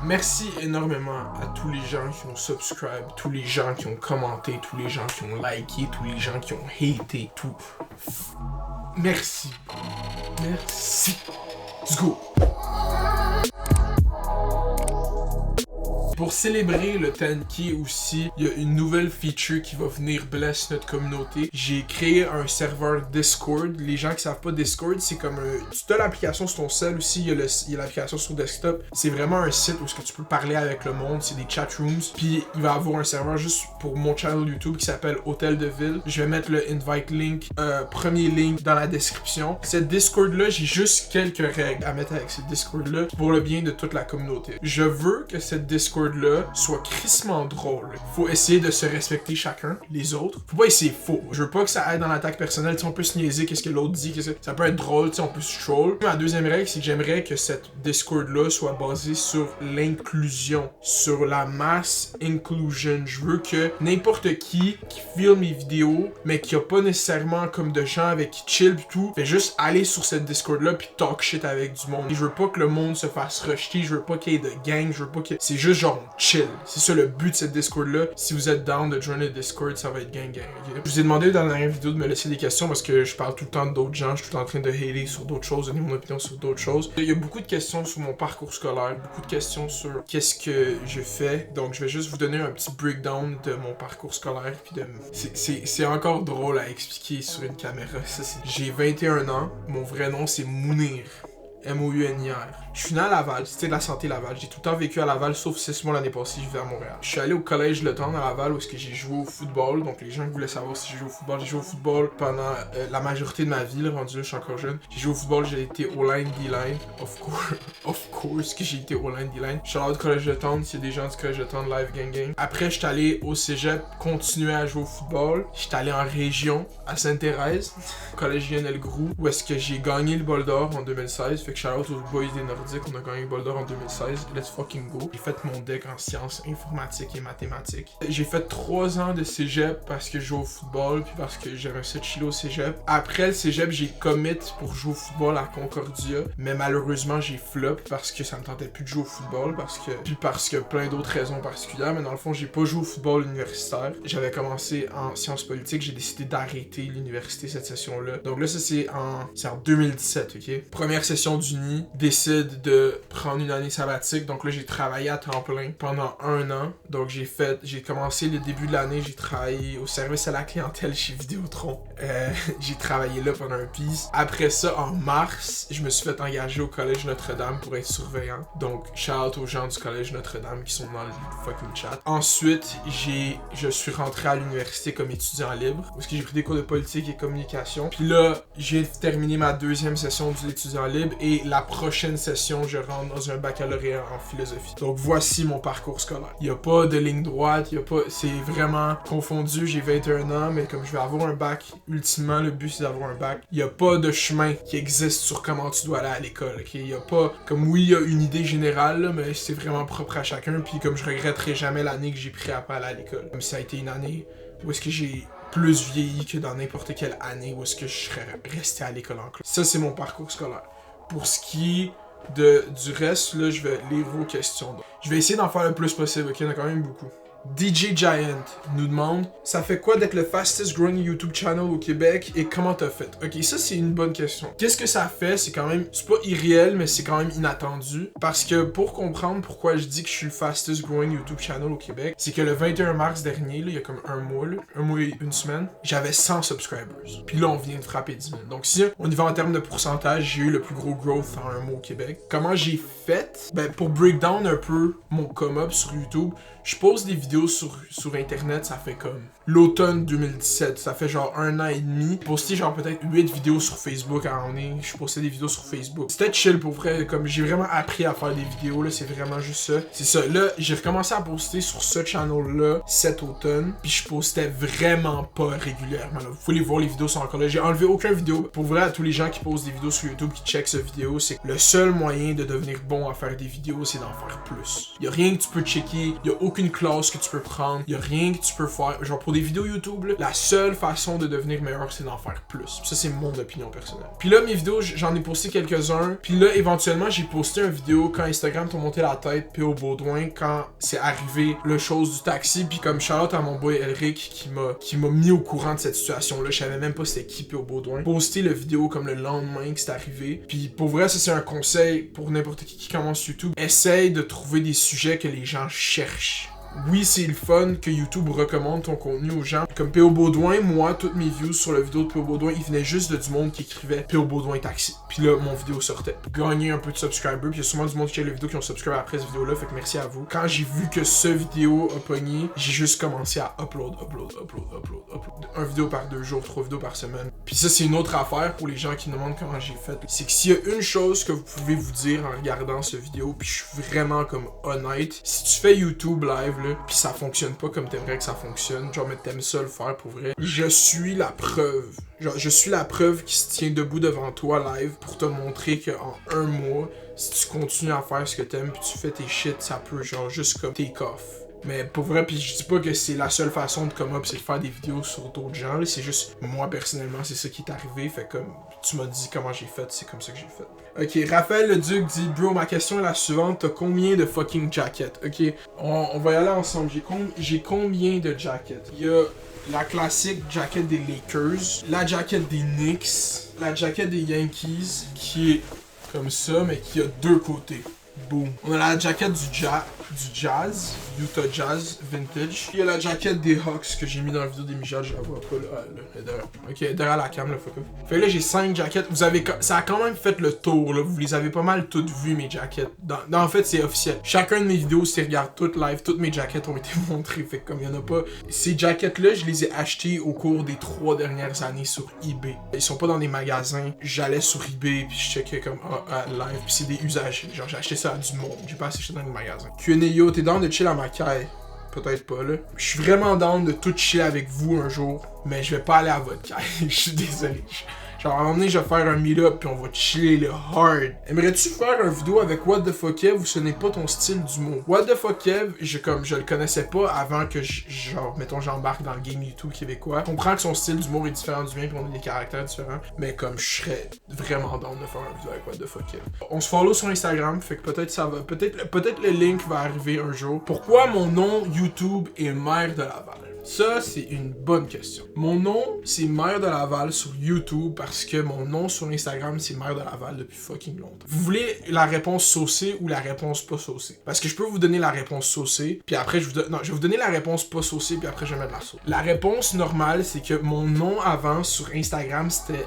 Merci énormément à tous les gens qui ont subscribe, tous les gens qui ont commenté, tous les gens qui ont liké, tous les gens qui ont haté, tout. Merci. Merci. Let's go. Pour célébrer le 10K aussi, il y a une nouvelle feature qui va venir bless notre communauté. J'ai créé un serveur Discord. Les gens qui savent pas Discord, c'est comme tu as l'application sur ton cell aussi, il y a l'application sur desktop. C'est vraiment un site où tu peux parler avec le monde, c'est des chat rooms. Puis il va avoir un serveur juste pour mon channel YouTube qui s'appelle Hôtel de Ville. Je vais mettre le invite link, premier link dans la description. Cette Discord là, j'ai juste quelques règles à mettre avec cette Discord là pour le bien de toute la communauté. Je veux que cette Discord là soit crissement drôle. Faut essayer de se respecter chacun, les autres. Faut pas essayer faux. Je veux pas que ça aide dans l'attaque personnelle. T'sais, on peut se niaiser, qu'est-ce que l'autre dit, ça peut être drôle, on peut se troll. Ma deuxième règle, c'est que j'aimerais que cette Discord là soit basée sur l'inclusion, sur la mass inclusion. Je veux que n'importe qui filme mes vidéos, mais qui a pas nécessairement comme de gens avec qui chill pis tout, fait juste aller sur cette Discord là pis talk shit avec du monde. Et je veux pas que le monde se fasse rejeter, je veux pas qu'il y ait de gang, je veux pas que... C'est juste genre chill. C'est ça le but de cette Discord là. Si vous êtes down de joiner le Discord, ça va être gang. Okay? Je vous ai demandé dans la dernière vidéo de me laisser des questions parce que je parle tout le temps d'autres gens, je suis tout le temps en train de hater sur d'autres choses, donner mon opinion sur d'autres choses. Il y a beaucoup de questions sur mon parcours scolaire, beaucoup de questions sur qu'est-ce que je fais. Donc je vais juste vous donner un petit breakdown de mon parcours scolaire puis de... C'est encore drôle à expliquer sur une caméra. J'ai 21 ans, mon vrai nom c'est Mounir. M-O-U-N-I-R. Je suis né à Laval, c'était de la santé Laval. J'ai tout le temps vécu à Laval, sauf 6 mois l'année passée, je vivais à Montréal. Je suis allé au collège Le Temps à Laval où j'ai joué au football. Donc les gens qui voulaient savoir si j'ai joué au football pendant la majorité de ma vie, rendu là, je suis encore jeune. J'ai joué au football, j'ai été O-line, D-line. Of course que j'ai été O-line, D-line. Je suis allé au collège Le Temps, s'il y a des gens du collège Le Temps, live gang. Après, je suis allé au cégep, continuer à jouer au football. Je suis allé en région, à Sainte-Thérèse, au collège Lionel Groux, où est-ce que j'ai gagné le bol d'or en 2016. Fait que shout out aux boys des Nordiques, on a gagné le bol d'or en 2016. Let's fucking go. J'ai fait mon deck en sciences informatiques et mathématiques. J'ai fait 3 ans de cégep parce que je joue au football puis parce que j'avais ça de chiller au cégep. Après le cégep, j'ai commit pour jouer au football à Concordia, mais malheureusement j'ai flop parce que ça me tentait plus de jouer au football parce que plein d'autres raisons particulières, mais dans le fond j'ai pas joué au football universitaire. J'avais commencé en sciences politiques, j'ai décidé d'arrêter l'université cette session-là. Donc là ça c'est en 2017, ok? Première session d'Uni, décide de prendre une année sabbatique. Donc là, j'ai travaillé à temps plein pendant 1 an. Donc j'ai commencé le début de l'année, j'ai travaillé au service à la clientèle chez Vidéotron. J'ai travaillé là pendant un piece. Après ça, en mars, je me suis fait engager au Collège Notre-Dame pour être surveillant. Donc, shout out aux gens du Collège Notre-Dame qui sont dans le fucking chat. Ensuite, je suis rentré à l'université comme étudiant libre, parce que j'ai pris des cours de politique et communication. Puis là, j'ai terminé ma 2e session de l'étudiant libre et la prochaine session, je rentre dans un baccalauréat en philosophie. Donc voici mon parcours scolaire. Il n'y a pas de ligne droite, c'est vraiment confondu. J'ai 21 ans, mais comme je vais avoir un bac, ultimement, le but c'est d'avoir un bac. Il n'y a pas de chemin qui existe sur comment tu dois aller à l'école. Okay? Il n'y a pas, comme oui, il y a une idée générale, là, mais c'est vraiment propre à chacun. Puis comme je regretterai jamais l'année que j'ai pris à pas aller à l'école. Comme ça a été une année où est-ce que j'ai plus vieilli que dans n'importe quelle année où est-ce que je serais resté à l'école en classe. Ça, c'est mon parcours scolaire. Pour ce qui est du reste, là, je vais lire vos questions. Je vais essayer d'en faire le plus possible, ok? Il y en a quand même beaucoup. DJ Giant nous demande « Ça fait quoi d'être le fastest growing YouTube channel au Québec et comment t'as fait? » Ok, ça c'est une bonne question. Qu'est-ce que ça fait? C'est quand même, c'est pas irréel, mais c'est quand même inattendu. Parce que pour comprendre pourquoi je dis que je suis le fastest growing YouTube channel au Québec, c'est que le 21 mars dernier, là, il y a comme un mois et une semaine, j'avais 100 subscribers. Puis là, on vient de frapper 10 000. Donc si on y va en termes de pourcentage, j'ai eu le plus gros growth en un mois au Québec. Comment j'ai fait? Ben, pour breakdown un peu mon come-up sur YouTube, je pose des vidéos sur internet, ça fait comme l'automne 2017, ça fait genre 1 an et demi. J'ai posté genre peut-être 8 vidéos sur Facebook à un moment donné, je postais des vidéos sur Facebook. C'était chill pour vrai, comme j'ai vraiment appris à faire des vidéos, là, c'est vraiment juste ça. C'est ça, là, j'ai recommencé à poster sur ce channel-là cet automne, puis je postais vraiment pas régulièrement, là. Vous pouvez voir les vidéos sont encore là, j'ai enlevé aucune vidéo. Pour vrai, à tous les gens qui posent des vidéos sur YouTube, qui checkent cette vidéo, c'est que le seul moyen de devenir bon à faire des vidéos, c'est d'en faire plus. Y a rien que tu peux checker, y a aucune classe que tu tu peux prendre, y a rien que tu peux faire. Genre pour des vidéos YouTube, là, la seule façon de devenir meilleur, c'est d'en faire plus. Ça, c'est mon opinion personnelle. Puis là, mes vidéos, j'en ai posté quelques-uns. Puis là, éventuellement, j'ai posté une vidéo quand Instagram t'a monté la tête, puis au Baudouin, quand c'est arrivé le chose du taxi. Puis comme shout-out à mon boy Elric qui m'a mis au courant de cette situation-là. Je savais même pas c'était qui, puis au Baudouin. Posté la vidéo comme le lendemain que c'est arrivé. Puis pour vrai, ça c'est un conseil pour n'importe qui commence YouTube. Essaye de trouver des sujets que les gens cherchent. Oui, c'est le fun que YouTube recommande ton contenu aux gens. Comme P.O. Baudouin, moi, toutes mes views sur la vidéo de P.O. Baudouin, ils venaient juste de du monde qui écrivait P.O. Baudouin taxi. Puis là, mon vidéo sortait. Gagner un peu de subscribers. Puis il y a sûrement du monde qui a la vidéo qui ont subscribe après cette vidéo-là. Fait que merci à vous. Quand j'ai vu que ce vidéo a pogné, j'ai juste commencé à upload. Un vidéo par 2 jours, 3 vidéos par semaine. Puis ça, c'est une autre affaire pour les gens qui me demandent comment j'ai fait. C'est que s'il y a une chose que vous pouvez vous dire en regardant ce vidéo, puis je suis vraiment comme honnête, si tu fais YouTube live, pis ça fonctionne pas comme t'aimerais que ça fonctionne, genre mais t'aimes ça le faire pour vrai, je suis la preuve. Genre je suis la preuve qui se tient debout devant toi live pour te montrer qu'en 1 mois, si tu continues à faire ce que t'aimes pis tu fais tes shit, ça peut genre juste comme take off. Mais pour vrai, pis je dis pas que c'est la seule façon de come up, c'est de faire des vidéos sur d'autres gens, là. C'est juste, moi personnellement, c'est ça qui est arrivé, fait comme tu m'as dit comment j'ai fait, c'est comme ça que j'ai fait. Ok, Raphaël le Duc dit, bro, ma question est la suivante, t'as combien de fucking jackets? Ok, on va y aller ensemble, j'ai combien de jackets? Il y a la classique jacket des Lakers, la jacket des Knicks, la jacket des Yankees, qui est comme ça, mais qui a 2 côtés. Boom. On a la jacket du Jazz, Utah Jazz Vintage. Il y a la jacket des Hawks que j'ai mis dans la vidéo des Michel, je la vois pas là, derrière. Ok, derrière la cam, là, fuck up. Fait que là, j'ai 5 jackets. Ça a quand même fait le tour, là. Vous les avez pas mal toutes vues, mes jackets. En fait, c'est officiel. Chacun de mes vidéos, si tu regardes toutes live, toutes mes jackets ont été montrées. Fait que comme il y en a pas. Ces jackets-là, je les ai achetées au cours des 3 dernières années sur eBay. Ils sont pas dans des magasins. J'allais sur eBay, puis je checkais comme live, puis c'est des usagers. Genre, j'ai acheté ça à du monde. J'ai pas acheté ça dans les magasins. Q&A, t'es down de chill à ma caille? Peut-être pas, là. Je suis vraiment down de tout chill avec vous un jour, mais je vais pas aller à votre caille. Je suis désolé. Genre, à un moment donné, je vais faire un meet-up puis on va chiller le hard. Aimerais-tu faire une vidéo avec What the fuck Kev ou ce n'est pas ton style d'humour? What the fuck Kev, je le connaissais pas avant que j'embarque dans le game YouTube québécois. Je comprends que son style d'humour est différent du mien puis on a des caractères différents, mais comme je serais vraiment down de faire une vidéo avec What the fuck Kev. On se follow sur Instagram, fait que peut-être ça va, peut-être le link va arriver un jour. Pourquoi mon nom YouTube est Maire de Laval? Ça, c'est une bonne question. Mon nom, c'est Maire de Laval sur YouTube parce que mon nom sur Instagram, c'est Maire de Laval depuis fucking longtemps. Vous voulez la réponse saucée ou la réponse pas saucée? Parce que je peux vous donner la réponse saucée, puis après je vais vous donner la réponse pas saucée, puis après je vais mettre la sauce. La réponse normale, c'est que mon nom avant sur Instagram, c'était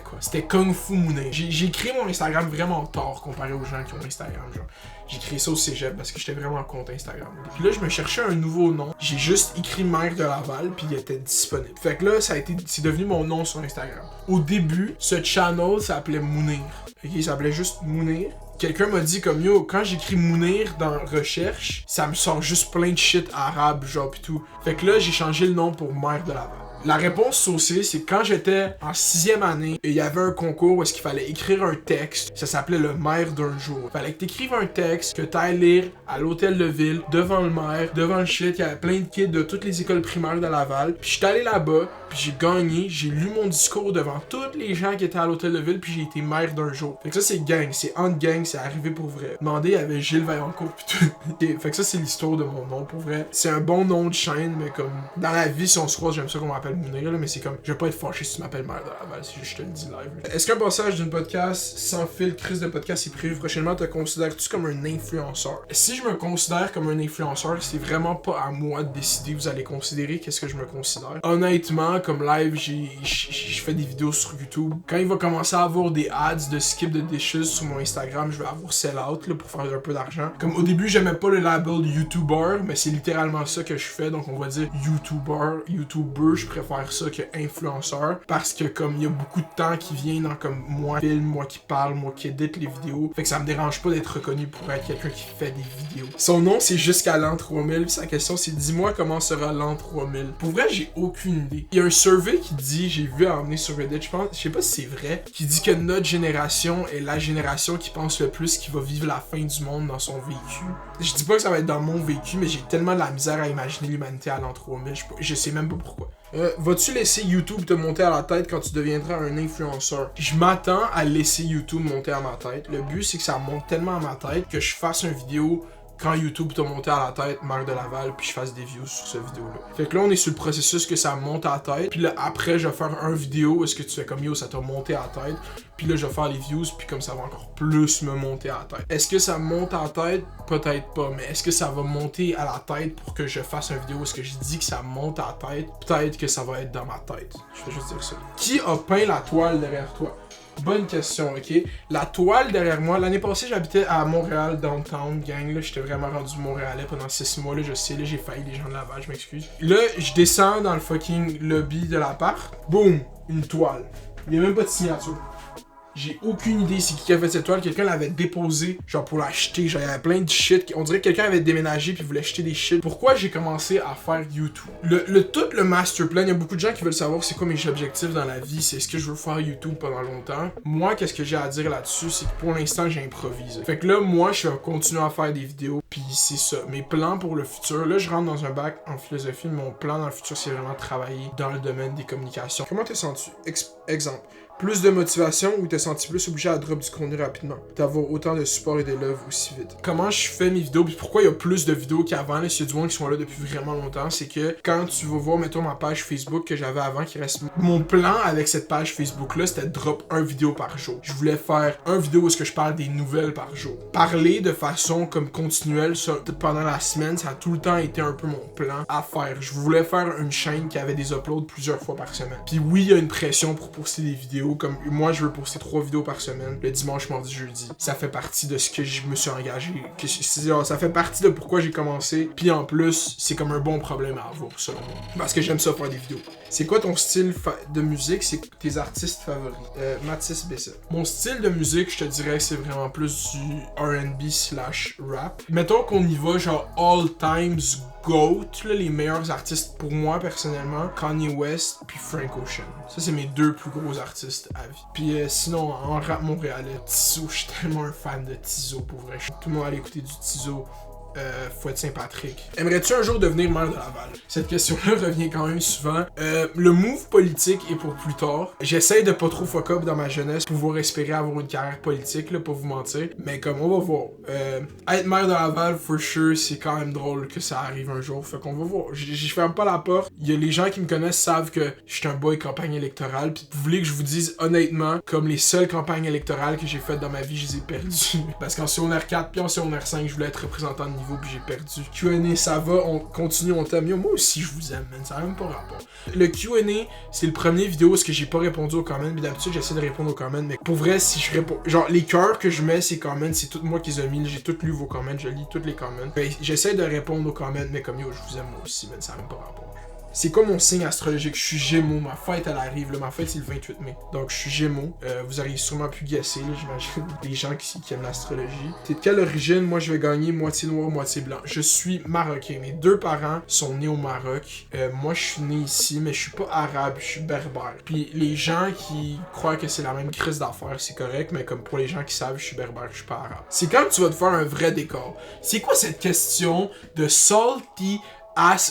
quoi? C'était Kung Fu Mounet. J'ai créé mon Instagram vraiment tard comparé aux gens qui ont Instagram, genre. J'ai créé ça au cégep parce que j'étais vraiment contre Instagram. Puis là, je me cherchais un nouveau nom. J'ai juste écrit Maire de Laval, puis il était disponible. Fait que là, c'est devenu mon nom sur Instagram. Au début, ce channel s'appelait Mounir. Ok, il s'appelait juste Mounir. Quelqu'un m'a dit comme yo, quand j'écris Mounir dans recherche, ça me sort juste plein de shit arabe, genre pis tout. Fait que là, j'ai changé le nom pour Maire de Laval. La réponse saucée, c'est quand j'étais en 6e année, il y avait un concours où est-ce qu'il fallait écrire un texte. Ça s'appelait le maire d'un jour. Fallait que t'écrives un texte, que t'ailles lire à l'hôtel de ville, devant le maire, devant le shit. Il y avait plein de kids de toutes les écoles primaires de Laval. Puis j'étais allé là-bas, puis j'ai gagné. J'ai lu mon discours devant tous les gens qui étaient à l'hôtel de ville, puis j'ai été maire d'un jour. Fait que ça, c'est gang. C'est entre gang, c'est arrivé pour vrai. Demandez, il y avait Gilles Vaillancourt, puis tout. Okay, fait que ça, c'est l'histoire de mon nom pour vrai. C'est un bon nom de chaîne, mais comme dans la vie, si on se croise, j'aime ça qu'on m'appelle Mounir, là, mais c'est comme, je vais pas être fâché si tu m'appelles Maire de Laval, si je te le dis live. Est-ce qu'un passage d'une podcast sans fil, crise de podcast est prévu prochainement? Te considères-tu comme un influenceur? Si je me considère comme un influenceur, c'est vraiment pas à moi de décider. Vous allez considérer qu'est-ce que je me considère. Honnêtement, comme live, je fais des vidéos sur YouTube. Quand il va commencer à avoir des ads de skip de dishes sur mon Instagram, je vais avoir sell-out là, pour faire un peu d'argent. Comme au début, j'aimais pas le label YouTuber, mais c'est littéralement ça que je fais. Donc on va dire YouTuber, je préfère ça que influenceur parce que comme il y a beaucoup de temps qui vient dans comme moi filme, moi qui parle, moi qui édite les vidéos. Fait que ça me dérange pas d'être reconnu pour être quelqu'un qui fait des vidéos. Son nom c'est Jusqu'à l'an 3000 puis sa question c'est dis-moi comment sera l'an 3000. Pour vrai j'ai aucune idée. Il y a un survey qui dit, j'ai vu emmener sur Reddit, je sais pas si c'est vrai, qui dit que notre génération est la génération qui pense le plus qui va vivre la fin du monde dans son vécu. Je dis pas que ça va être dans mon vécu, mais j'ai tellement de la misère à imaginer l'humanité à l'an 3000, je sais même pas pourquoi. Vas-tu laisser YouTube te monter à la tête quand tu deviendras un influenceur? Je m'attends à laisser YouTube monter à ma tête. Le but, c'est que ça monte tellement à ma tête que je fasse une vidéo quand YouTube t'a monté à la tête, Marc de Laval, puis je fasse des views sur cette vidéo-là. Fait que là, on est sur le processus que ça monte à la tête, puis là, après, je vais faire un vidéo où est-ce que tu fais comme yo, ça t'a monté à la tête, puis là, je vais faire les views, puis comme ça va encore plus me monter à la tête. Est-ce que ça monte à la tête? Peut-être pas, mais est-ce que ça va monter à la tête pour que je fasse une vidéo où est-ce que je dis que ça monte à la tête? Peut-être que ça va être dans ma tête. Je vais juste dire ça. Qui a peint la toile derrière toi? Bonne question, ok? La toile derrière moi, l'année passée, j'habitais à Montréal, downtown, gang, là, j'étais vraiment rendu montréalais pendant 6 mois, là, je sais, là, j'ai failli les gens de Laval, je m'excuse. Là, je descends dans le fucking lobby de l'appart, boum, une toile. Il y a même pas de signature. J'ai aucune idée c'est qui a fait cette toile. Quelqu'un l'avait déposée, genre pour l'acheter. Genre, il y avait plein de shit. On dirait que quelqu'un avait déménagé puis voulait acheter des shit. Pourquoi j'ai commencé à faire YouTube? Tout le master plan, il y a beaucoup de gens qui veulent savoir c'est quoi mes objectifs dans la vie. C'est est-ce que je veux faire YouTube pendant longtemps? Moi, qu'est-ce que j'ai à dire là-dessus? C'est que pour l'instant, j'improvise. Fait que là, moi, je vais continuer à faire des vidéos. Puis c'est ça. Mes plans pour le futur. Là, je rentre dans un bac en philosophie. Mon plan dans le futur, c'est vraiment travailler dans le domaine des communications. Comment t'es senti? Exemple. Plus de motivation ou t'es senti plus obligé à drop du contenu rapidement? D'avoir autant de support et de love aussi vite. Comment je fais mes vidéos, puis pourquoi il y a plus de vidéos qu'avant, là, s'il y a du monde qui sont là depuis vraiment longtemps, c'est que quand tu vas voir, mettons, ma page Facebook que j'avais avant, qui reste... Mon plan avec cette page Facebook-là, c'était de drop un vidéo par jour. Je voulais faire un vidéo où est-ce que je parle des nouvelles par jour. Parler de façon comme continuelle pendant la semaine, ça a tout le temps été un peu mon plan à faire. Je voulais faire une chaîne qui avait des uploads plusieurs fois par semaine. Puis oui, il y a une pression pour poster des vidéos. Comme moi, je veux poster 3 vidéos par semaine, le dimanche, mardi, jeudi. Ça fait partie de ce que je me suis engagé. Ça fait partie de pourquoi j'ai commencé. Puis en plus, c'est comme un bon problème à avoir, selon moi. Parce que j'aime ça faire des vidéos. C'est quoi ton style de musique? C'est tes artistes favoris? Mathis Bessa. Mon style de musique, je te dirais que c'est vraiment plus du R&B/rap. Mettons qu'on y va genre all times GOAT, là, les meilleurs artistes pour moi personnellement, Kanye West puis Frank Ocean. Ça c'est mes 2 plus gros artistes à vie. Puis sinon en rap montréalais, Tizo, je suis tellement un fan de Tizo pour vrai. Tout le monde allait écouter du Tizo. Fouette Saint-Patrick. Aimerais-tu un jour devenir maire de Laval? Cette question-là revient quand même souvent. Le move politique est pour plus tard. J'essaie de pas trop fuck up dans ma jeunesse pour pouvoir espérer avoir une carrière politique, là, pas vous mentir. Mais comme on va voir. Être maire de Laval, for sure, c'est quand même drôle que ça arrive un jour. Fait qu'on va voir. Je ferme pas la porte. Il y a les gens qui me connaissent savent que je suis un boy campagne électorale. Puis vous voulez que je vous dise honnêtement, comme les seules campagnes électorales que j'ai faites dans ma vie, je les ai perdues. Parce qu'en secondaire 4 puis en secondaire 5, je voulais être représentant de niveau puis j'ai perdu. Q&A, ça va, on continue, on t'aime. Moi aussi, je vous aime, man. Ça n'a même pas rapport. Le Q&A, c'est le premier vidéo où est-ce que j'ai pas répondu aux comments. Mais d'habitude, j'essaie de répondre aux comments. Mais pour vrai, si je réponds... Genre, les cœurs que je mets, ces comments, c'est tout moi qui les ai mis. J'ai tout lu vos comments. Je lis tous les comments. J'essaie de répondre aux comments, mais comme yo, je vous aime moi aussi, man. Ça n'a même pas rapport. C'est quoi mon signe astrologique? Je suis Gémeaux. Ma fête, elle arrive. Là. Ma fête, c'est le 28 mai. Donc, je suis Gémeaux. Vous auriez sûrement pu guesser, j'imagine. Les gens qui aiment l'astrologie. T'es de quelle origine? Moi, je vais gagner moitié noir, moitié blanc. Je suis marocain. Mes 2 parents sont nés au Maroc. Moi, je suis né ici, mais je suis pas arabe. Je suis berbère. Puis, les gens qui croient que c'est la même crise d'affaires, c'est correct. Mais comme pour les gens qui savent, je suis berbère, je suis pas arabe. C'est quand tu vas te faire un vrai décor. C'est quoi cette question de salty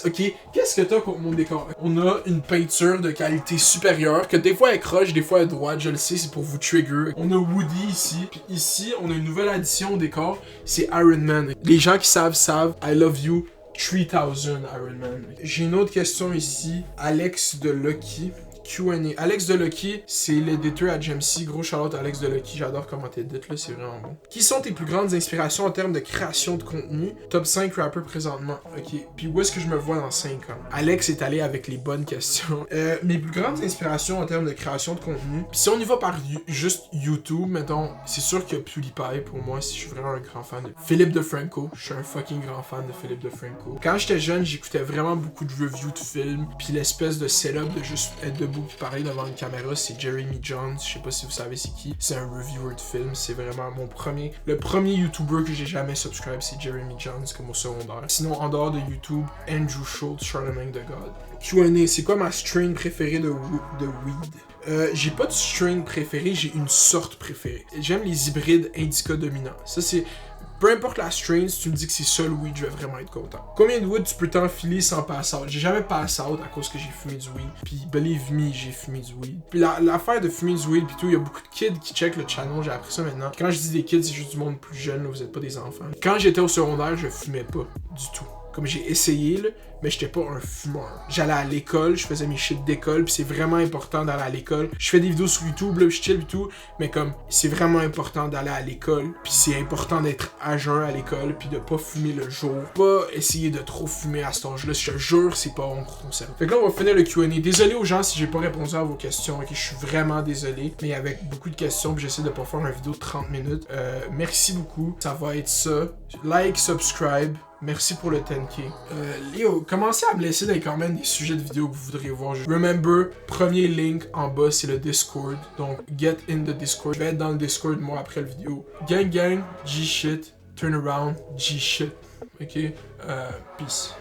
ok, qu'est-ce que t'as contre mon décor? On a une peinture de qualité supérieure, que des fois elle croche, des fois elle est droite, je le sais, c'est pour vous trigger. On a Woody ici, puis ici, on a une nouvelle addition au décor, c'est Iron Man. Les gens qui savent, I love you, 3000 Iron Man. J'ai une autre question ici, Alex de Lucky. Q&A. Alex Delucky, c'est l'éditeur à GMC. Gros shout-out à Alex Delucky. J'adore comment t'édites, là, c'est vraiment bon. Qui sont tes plus grandes inspirations en termes de création de contenu? Top 5 rappeurs présentement. Ok. Puis où est-ce que je me vois dans 5 ans? Alex est allé avec les bonnes questions. Mes plus grandes inspirations en termes de création de contenu. Puis si on y va par juste YouTube, mettons, c'est sûr que PewDiePie, pour moi, si je suis vraiment un grand fan de Philippe DeFranco. Je suis un fucking grand fan de Philippe DeFranco. Quand j'étais jeune, j'écoutais vraiment beaucoup de reviews de films. Puis l'espèce de setup de juste être debout puis parler devant une caméra, c'est Jeremy Jones. Je sais pas si vous savez c'est qui. C'est un reviewer de films. C'est vraiment le premier YouTuber que j'ai jamais subscribe, c'est Jeremy Jones comme au secondaire. Sinon, en dehors de YouTube, Andrew Schultz, Charlemagne the God. Q&A, c'est quoi ma strain préférée de weed? J'ai pas de strain préféré, j'ai une sorte préférée. J'aime les hybrides indica dominants. Ça, c'est... Peu importe la strain, si tu me dis que c'est ça le weed, je vais vraiment être content. Combien de weed tu peux t'enfiler sans pass out? J'ai jamais pass out à cause que j'ai fumé du weed. Puis believe me, j'ai fumé du weed. Puis l'affaire de fumer du weed pis tout, il y a beaucoup de kids qui check le channel, j'ai appris ça maintenant. Quand je dis des kids, c'est juste du monde plus jeune, là, vous êtes pas des enfants. Quand j'étais au secondaire, je fumais pas du tout. Comme j'ai essayé, là, mais j'étais pas un fumeur. J'allais à l'école, je faisais mes shit d'école, puis c'est vraiment important d'aller à l'école. Je fais des vidéos sur YouTube, là, je chill et tout, mais comme, c'est vraiment important d'aller à l'école, puis c'est important d'être à jeun à l'école, puis de pas fumer le jour. Pas essayer de trop fumer à cet âge-là, je te jure, c'est pas bon pour ton cerveau. Fait que là, on va finir le Q&A. Désolé aux gens si j'ai pas répondu à vos questions, ok, je suis vraiment désolé, mais avec beaucoup de questions, puis j'essaie de pas faire une vidéo de 30 minutes. Merci beaucoup, ça va être ça. Like, subscribe. Merci pour le 10K. Léo, commencez à me laisser dans les commentaires des sujets de vidéo que vous voudriez voir. Remember, premier link en bas, c'est le Discord. Donc, get in the Discord. Je vais être dans le Discord, moi, après la vidéo. Gang, gang, G-shit, turn around, G-shit. Ok? Peace.